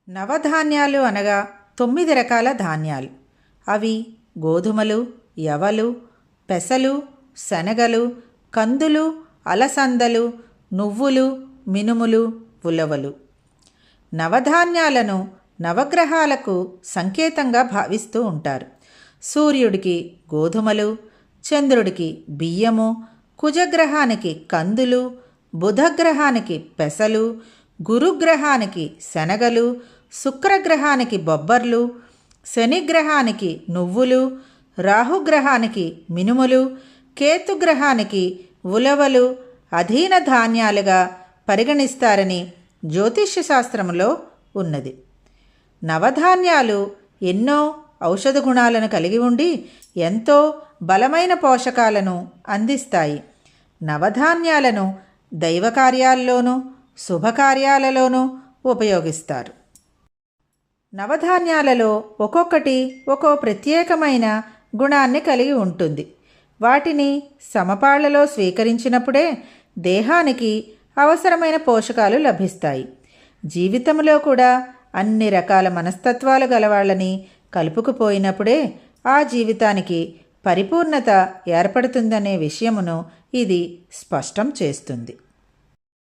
నవధాన్యాలు అనగా 9 రకాల ధాన్యాలు. అవి గోధుమలు, యవలు, పెసలు, శనగలు, కందులు, అలసందలు, నువ్వులు, మినుములు, ఉలవలు. నవధాన్యాలను నవగ్రహాలకు సంకేతంగా భావిస్తూ ఉంటారు. సూర్యుడికి గోధుమలు, చంద్రుడికి బియ్యము, కుజగ్రహానికి కందులు, బుధగ్రహానికి పెసలు, గురుగ్రహానికి శనగలు, శుక్రగ్రహానికి బొబ్బర్లు, శనిగ్రహానికి నువ్వులు, రాహుగ్రహానికి మినుములు, కేతుగ్రహానికి ఉలవలు అధీన ధాన్యాలుగా పరిగణిస్తారని జ్యోతిష్య శాస్త్రంలో ఉన్నది. నవధాన్యాలు ఎన్నో ఔషధ గుణాలను కలిగి ఉండి ఎంతో బలమైన పోషకాలను అందిస్తాయి. నవధాన్యాలను దైవకార్యాల్లోనూ శుభకార్యాలలోనూ ఉపయోగిస్తారు. నవధాన్యాలలో ఒక్కొక్కటి ఒక్కో ప్రత్యేకమైన గుణాన్ని కలిగి ఉంటుంది. వాటిని సమపాళ్లలో స్వీకరించినప్పుడే దేహానికి అవసరమైన పోషకాలు లభిస్తాయి. జీవితంలో కూడా అన్ని రకాల మనస్తత్వాలు గలవాళ్ళని కలుపుకుపోయినప్పుడే ఆ జీవితానికి పరిపూర్ణత ఏర్పడుతుందనే విషయమును ఇది స్పష్టం చేస్తుంది.